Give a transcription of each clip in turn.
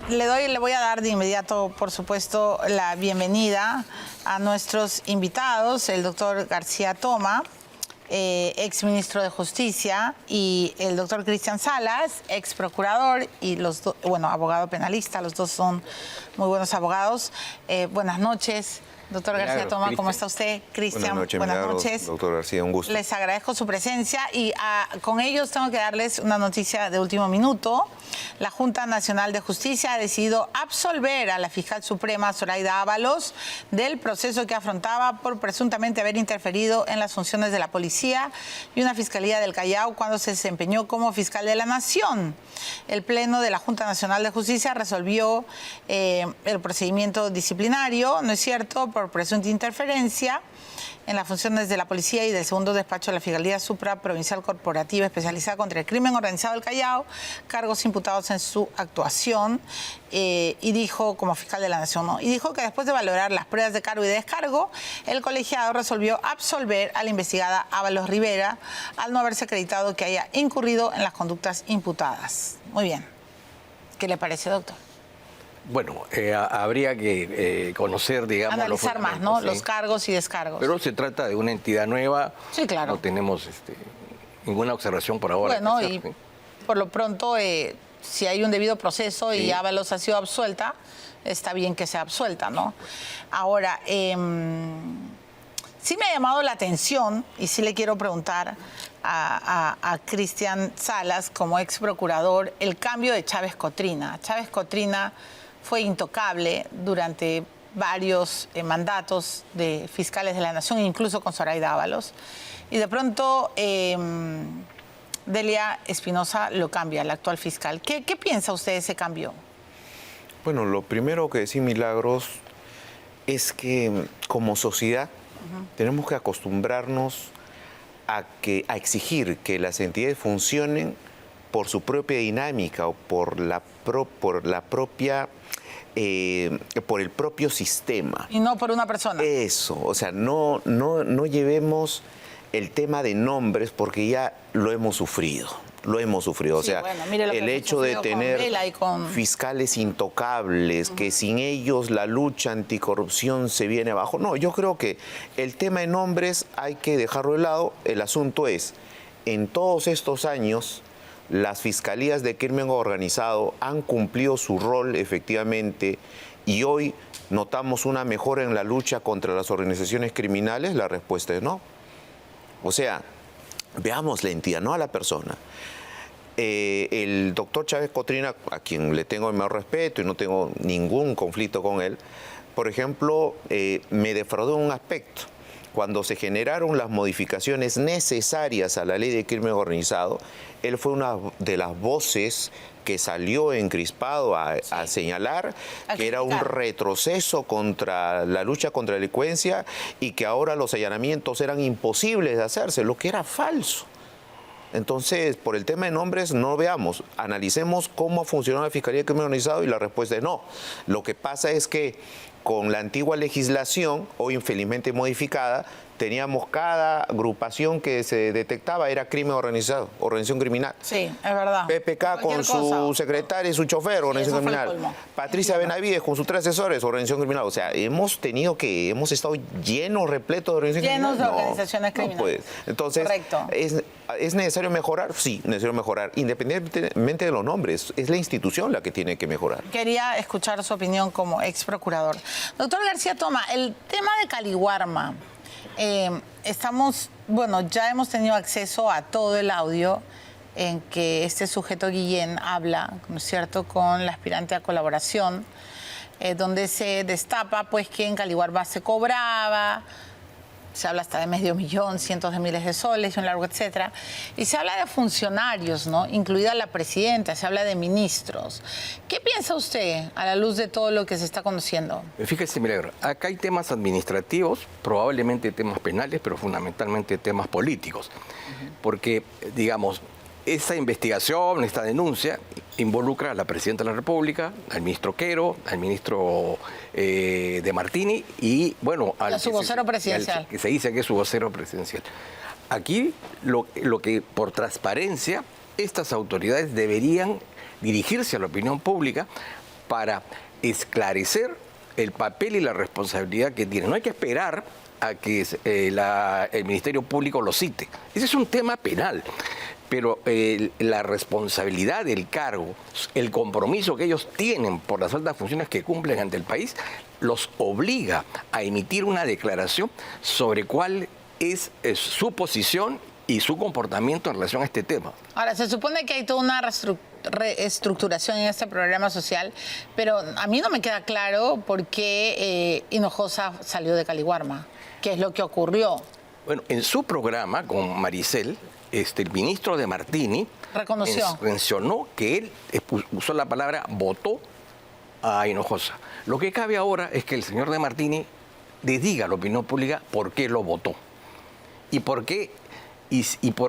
Le voy a dar de inmediato, por supuesto, la bienvenida a nuestros invitados, el doctor García Toma, ex ministro de Justicia, y el doctor Cristian Salas, ex procurador y abogado penalista. Los dos son muy buenos abogados. Buenas noches. Doctor García Toma, ¿cómo está usted? Cristian, buenas noches. Doctor García, un gusto. Les agradezco su presencia y con ellos tengo que darles una noticia de último minuto. La Junta Nacional de Justicia ha decidido absolver a la fiscal suprema Zoraida Ábalos del proceso que afrontaba por presuntamente haber interferido en las funciones de la policía y una fiscalía del Callao cuando se desempeñó como fiscal de la Nación. El Pleno de la Junta Nacional de Justicia resolvió el procedimiento disciplinario, ¿no es cierto?, por presunta interferencia en las funciones de la policía y del segundo despacho de la Fiscalía Supraprovincial Corporativa Especializada contra el Crimen Organizado del Callao, cargos imputados en su actuación, y dijo, como fiscal de la Nación, ¿no? Y dijo que después de valorar las pruebas de cargo y de descargo, el colegiado resolvió absolver a la investigada Ábalos Rivera al no haberse acreditado que haya incurrido en las conductas imputadas. Muy bien. ¿Qué le parece, doctor? Bueno, habría que conocer, digamos, analizar más, ¿no? ¿sí? Los cargos y descargos. Pero se trata de una entidad nueva. Sí, claro. No tenemos ninguna observación por ahora. Bueno, y por lo pronto, si hay un debido proceso y Ábalos ha sido absuelta, está bien que sea absuelta, ¿no? Ahora, sí me ha llamado la atención y sí le quiero preguntar a Cristian Salas, como ex procurador, el cambio de Chávez Cotrina. Chávez Cotrina fue intocable durante varios mandatos de fiscales de la Nación, incluso con Zoraida Ábalos. Y de pronto Delia Espinosa lo cambia, la actual fiscal. ¿Qué piensa usted de ese cambio? Bueno, lo primero que decía Milagros es que como sociedad tenemos que acostumbrarnos a exigir que las entidades funcionen por su propia dinámica o por el propio sistema. Y no por una persona. Eso, o sea, no llevemos el tema de nombres porque ya lo hemos sufrido. Lo hemos sufrido. Sí, o sea, bueno, el hecho de tener fiscales intocables, que sin ellos la lucha anticorrupción se viene abajo. No, yo creo que el tema de nombres hay que dejarlo de lado. El asunto es, en todos estos años, las fiscalías de crimen organizado han cumplido su rol efectivamente y hoy notamos una mejora en la lucha contra las organizaciones criminales. La respuesta es no. O sea, veamos la entidad, no a la persona. El doctor Chávez Cotrina, a quien le tengo el mayor respeto y no tengo ningún conflicto con él, por ejemplo, me defraudó en un aspecto. Cuando se generaron las modificaciones necesarias a la ley de crimen organizado, él fue una de las voces que salió encrispado a señalar que era un retroceso contra la lucha contra la delincuencia y que ahora los allanamientos eran imposibles de hacerse, lo que era falso. Entonces, por el tema de nombres, no veamos, analicemos cómo ha funcionado la Fiscalía de Crimen Organizado y la respuesta es no. Lo que pasa es que con la antigua legislación, hoy infelizmente modificada, teníamos cada agrupación que se detectaba era crimen organizado, organización criminal. Sí, es verdad. PPK con su secretaria y su chofer, organización criminal. Patricia Benavides con sus 3 asesores, organización criminal. O sea, hemos estado llenos, repletos de organizaciones criminales. Llenos de organizaciones criminales. No, pues. Entonces, ¿es necesario mejorar? Sí, necesario mejorar. Independientemente de los nombres, es la institución la que tiene que mejorar. Quería escuchar su opinión como ex procurador. Doctor García Toma, el tema de Caliwarma. Ya hemos tenido acceso a todo el audio en que este sujeto Guillén habla, ¿no es cierto?, con la aspirante a colaboración, donde se destapa pues que en Caliwarma se cobraba, se habla hasta de $500,000, cientos de miles de soles y un largo etcétera, y se habla de funcionarios, ¿no?, incluida la presidenta, se habla de ministros. ¿Qué piensa usted a la luz de todo lo que se está conociendo? Fíjese, Milagro, acá hay temas administrativos, probablemente temas penales, pero fundamentalmente temas políticos, porque, digamos, esa investigación, esta denuncia, involucra a la Presidenta de la República, al ministro Quero, al ministro De Martini y, bueno, a su vocero presidencial. Que se dice que es su vocero presidencial. Aquí, lo que por transparencia, estas autoridades deberían dirigirse a la opinión pública para esclarecer el papel y la responsabilidad que tiene. No hay que esperar a que el Ministerio Público lo cite. Ese es un tema penal. Pero la responsabilidad del cargo, el compromiso que ellos tienen por las altas funciones que cumplen ante el país, los obliga a emitir una declaración sobre cuál es su posición y su comportamiento en relación a este tema. Ahora, se supone que hay toda una reestructuración en este programa social, pero a mí no me queda claro por qué Hinojosa salió de Caliwarma. ¿Qué es lo que ocurrió? Bueno, en su programa con Maricel, el ministro de Martini mencionó que él usó la palabra votó a Hinojosa. Lo que cabe ahora es que el señor de Martini le diga a la opinión pública por qué lo votó y por qué.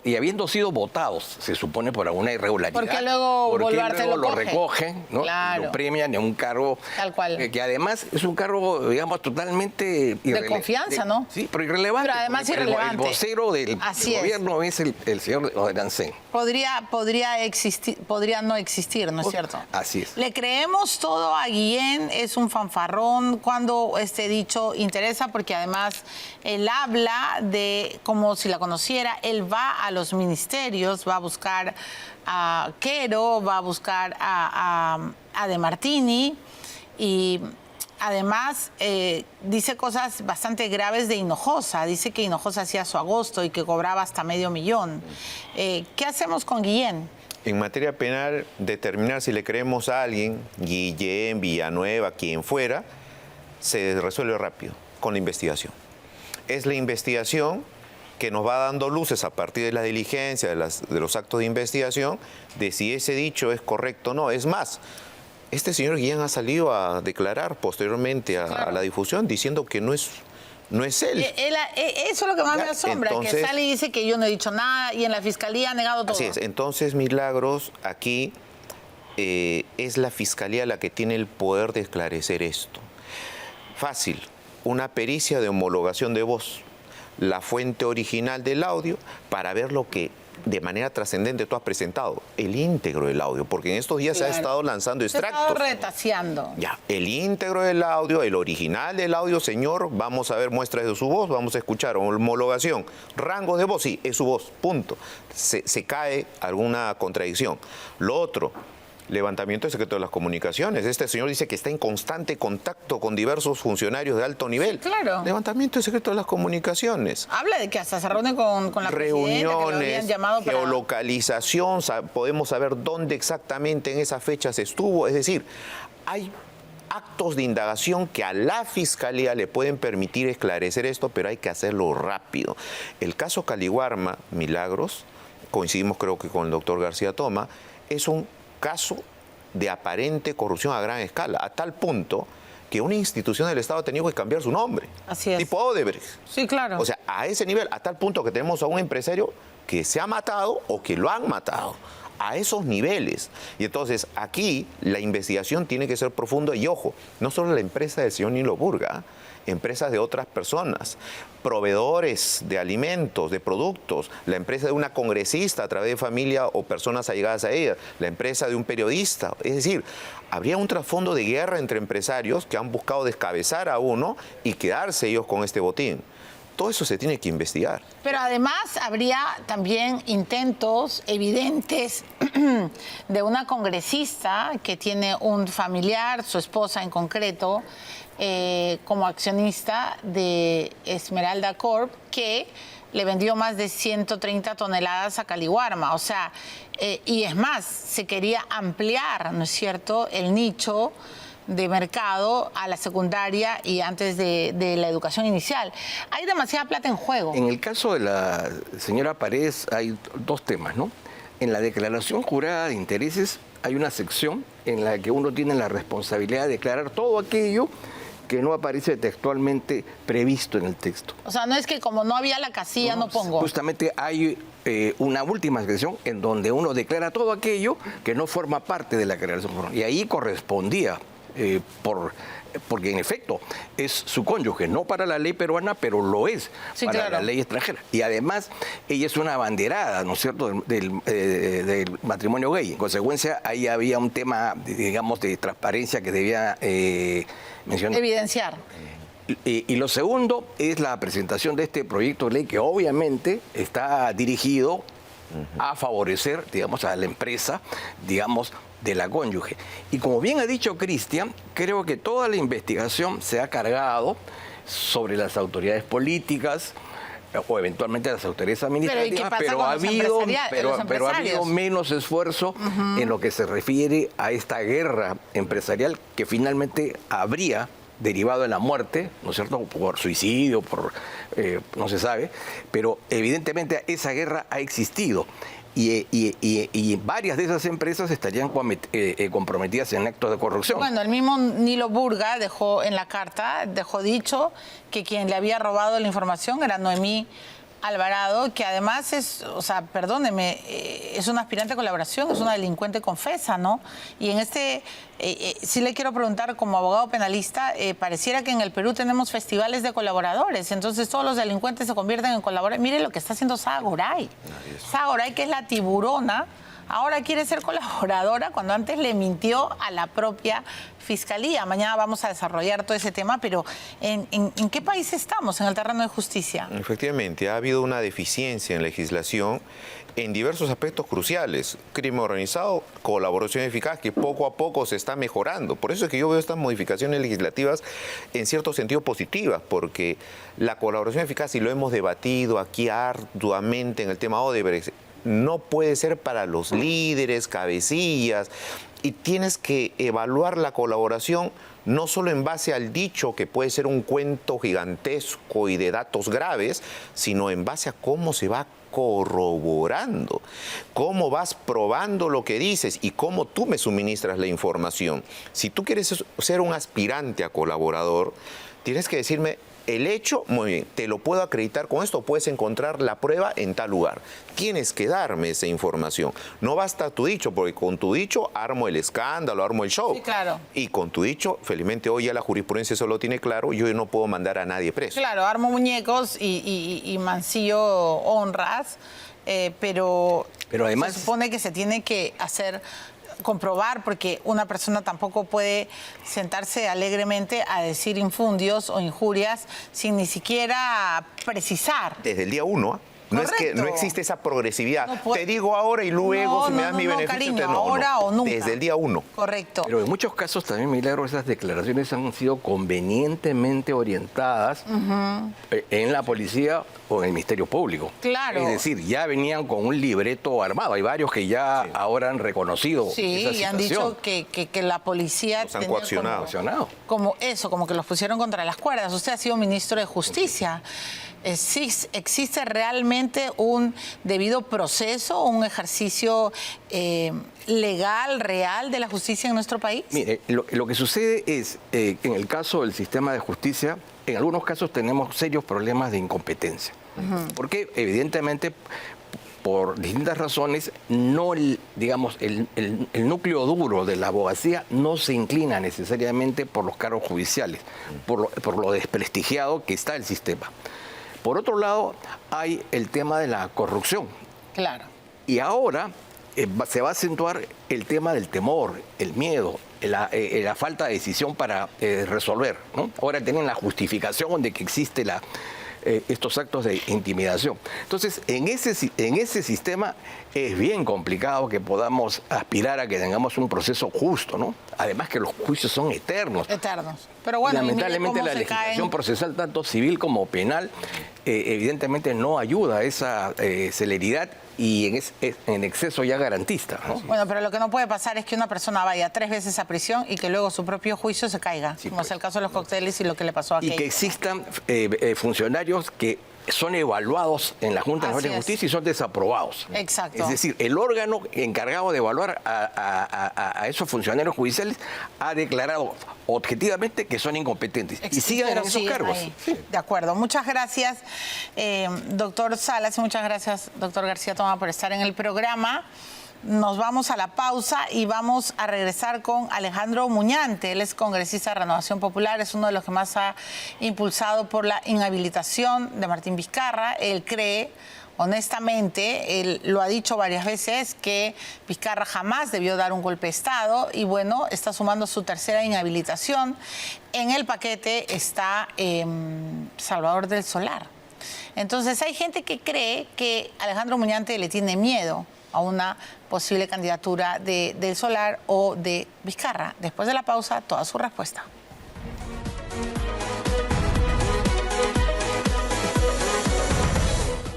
Y habiendo sido votados, se supone por alguna irregularidad. Porque luego Boluarte lo recogen, ¿no? Claro. Lo premian en un cargo tal cual. Que además es un cargo, digamos, totalmente de confianza, ¿no? Sí, pero irrelevante. Pero además irrelevante. El vocero del gobierno es el señor Oderancén. Podría existir, podría no existir, ¿no es cierto? Así es. Le creemos todo a Guillén, es un fanfarrón cuando este dicho interesa, porque además él habla de como si la conociera. Él va a los ministerios, va a buscar a Quero, va a buscar a De Martini y además dice cosas bastante graves de Hinojosa. Dice que Hinojosa hacía su agosto y que cobraba hasta $500,000. ¿Qué hacemos con Guillén? En materia penal, determinar si le creemos a alguien, Guillén, Villanueva, quien fuera, se resuelve rápido con la investigación. Es la investigación que nos va dando luces a partir de la diligencia, de los actos de investigación, de si ese dicho es correcto o no. Es más, este señor Guillén ha salido a declarar posteriormente a la difusión diciendo que no es él. Eso es lo que más me asombra, entonces, que sale y dice que yo no he dicho nada y en la fiscalía ha negado todo. Así es. Entonces, Milagros, aquí es la fiscalía la que tiene el poder de esclarecer esto. Fácil, una pericia de homologación de voz, la fuente original del audio, para ver lo que de manera trascendente tú has presentado, el íntegro del audio, porque en estos días se ha estado lanzando extractos. Se ha estado retaseando. Ya, el íntegro del audio, el original del audio, señor, vamos a ver muestras de su voz, vamos a escuchar homologación, rango de voz, sí, es su voz, punto. Se cae alguna contradicción. Lo otro, levantamiento del secreto de las comunicaciones. Este señor dice que está en constante contacto con diversos funcionarios de alto nivel. Sí, claro. Levantamiento del secreto de las comunicaciones. Habla de que hasta se reúne con la reuniones, geolocalización, podemos saber dónde exactamente en esas fechas estuvo. Es decir, hay actos de indagación que a la Fiscalía le pueden permitir esclarecer esto, pero hay que hacerlo rápido. El caso Caliwarma, Milagros, coincidimos creo que con el doctor García Toma, es un caso de aparente corrupción a gran escala, a tal punto que una institución del Estado ha tenido que cambiar su nombre. Así es. Tipo Odebrecht. Sí, claro. O sea, a ese nivel, a tal punto que tenemos a un empresario que se ha matado o que lo han matado. A esos niveles. Y entonces aquí la investigación tiene que ser profunda y ojo, no solo la empresa del señor Nilo Burga, empresas de otras personas, proveedores de alimentos, de productos, la empresa de una congresista a través de familia o personas allegadas a ella, la empresa de un periodista. Es decir, habría un trasfondo de guerra entre empresarios que han buscado descabezar a uno y quedarse ellos con este botín. Todo eso se tiene que investigar. Pero además habría también intentos evidentes de una congresista que tiene un familiar, su esposa en concreto, como accionista de Esmeralda Corp, que le vendió más de 130 toneladas a Caliwarma. O sea, y es más, se quería ampliar, ¿no es cierto?, el nicho de mercado a la secundaria y antes de la educación inicial. Hay demasiada plata en juego. En el caso de la señora Paredes hay dos temas, ¿no? En la declaración jurada de intereses hay una sección en la que uno tiene la responsabilidad de declarar todo aquello que no aparece textualmente previsto en el texto. O sea, no es que como no había la casilla, no pongo. Justamente hay una última sección en donde uno declara todo aquello que no forma parte de la declaración. Y ahí correspondía porque en efecto es su cónyuge, no para la ley peruana, pero lo es para la ley extranjera. Y además ella es una abanderada, ¿no es cierto?, del matrimonio gay. En consecuencia, ahí había un tema, digamos, de transparencia que debía mencionar. Evidenciar. Y lo segundo es la presentación de este proyecto de ley que obviamente está dirigido a favorecer, digamos, a la empresa, digamos, de la cónyuge. Y como bien ha dicho Cristian, creo que toda la investigación se ha cargado sobre las autoridades políticas o eventualmente las autoridades administrativas, pero ha habido menos esfuerzo en lo que se refiere a esta guerra empresarial que finalmente habría derivado de la muerte, ¿no es cierto?, por suicidio, no se sabe, pero evidentemente esa guerra ha existido. Y varias de esas empresas estarían comprometidas en actos de corrupción. Bueno, el mismo Nilo Burga dejó en la carta, dejó dicho que quien le había robado la información era Noemí Alvarado, que además es, o sea, perdóneme, es una aspirante a colaboración, es una delincuente confesa, ¿no? Y en sí le quiero preguntar, como abogado penalista, pareciera que en el Perú tenemos festivales de colaboradores, entonces todos los delincuentes se convierten en colaboradores. Mire lo que está haciendo Sara Goray. Sara Goray, que es la tiburona, ahora quiere ser colaboradora cuando antes le mintió a la propia Fiscalía. Mañana vamos a desarrollar todo ese tema, pero ¿en qué país estamos en el terreno de justicia? Efectivamente, ha habido una deficiencia en legislación en diversos aspectos cruciales. Crimen organizado, colaboración eficaz, que poco a poco se está mejorando. Por eso es que yo veo estas modificaciones legislativas en cierto sentido positivas, porque la colaboración eficaz, y lo hemos debatido aquí arduamente en el tema Odebrecht, no puede ser para los líderes, cabecillas, y tienes que evaluar la colaboración no solo en base al dicho, que puede ser un cuento gigantesco y de datos graves, sino en base a cómo se va corroborando, cómo vas probando lo que dices y cómo tú me suministras la información. Si tú quieres ser un aspirante a colaborador, tienes que decirme el hecho, muy bien, te lo puedo acreditar con esto, puedes encontrar la prueba en tal lugar. Tienes que darme esa información. No basta tu dicho, porque con tu dicho armo el escándalo, armo el show. Sí, claro. Y con tu dicho, felizmente hoy ya la jurisprudencia eso lo tiene claro, yo no puedo mandar a nadie preso. Claro, armo muñecos y mancillo honras, pero además se supone que se tiene que comprobar, porque una persona tampoco puede sentarse alegremente a decir infundios o injurias sin ni siquiera precisar. Desde el día 1, no es que no existe esa progresividad. No te digo ahora y luego si me das mi beneficio. Cariño, ahora o nunca. Desde el día 1. Correcto. Pero en muchos casos también, Milagro, esas declaraciones han sido convenientemente orientadas en la policía o en el Ministerio Público. Claro. Es decir, ya venían con un libreto armado. Hay varios que ya ahora han reconocido esa situación. Sí, y han dicho que la policía los han coaccionado. Como que los pusieron contra las cuerdas. Usted ha sido ministro de Justicia. ¿Existe realmente un debido proceso, un ejercicio legal, real de la justicia en nuestro país? Mire, lo que sucede es, en el caso del sistema de justicia, en algunos casos tenemos serios problemas de incompetencia. Porque evidentemente, por distintas razones, no digamos, el núcleo duro de la abogacía no se inclina necesariamente por los cargos judiciales, por lo desprestigiado que está el sistema. Por otro lado, hay el tema de la corrupción. Claro. Y ahora se va a acentuar el tema del temor, el miedo, la falta de decisión para resolver, ¿no? Ahora tienen la justificación de que existe estos actos de intimidación. Entonces, en ese sistema es bien complicado que podamos aspirar a que tengamos un proceso justo, ¿no? Además que los juicios son eternos. Eternos. Pero bueno, lamentablemente la legislación procesal, tanto civil como penal, evidentemente no ayuda a esa celeridad y en exceso ya garantista, ¿no? Bueno, pero lo que no puede pasar es que una persona vaya 3 veces a prisión y que luego su propio juicio se caiga, como es el caso de los cócteles y lo que le pasó a Keiko. Y que existan funcionarios que son evaluados en la Junta Nacional de Justicia y son desaprobados. Exacto. Es decir, el órgano encargado de evaluar a esos funcionarios judiciales ha declarado objetivamente que son incompetentes y siguen en esos cargos. Sí. De acuerdo. Muchas gracias, doctor Salas, y muchas gracias, doctor García Toma, por estar en el programa. nos vamos a la pausa y vamos a regresar con Alejandro Muñante. Él es congresista de Renovación Popular, es uno de los que más ha impulsado por la inhabilitación de Martín Vizcarra. Él cree, honestamente, él lo ha dicho varias veces, que Vizcarra jamás debió dar un golpe de Estado y bueno, está sumando su tercera inhabilitación. En el paquete está Salvador del Solar. Entonces hay gente que cree que Alejandro Muñante le tiene miedo a una posible candidatura del Solar o de Vizcarra. Después de la pausa, toda su respuesta.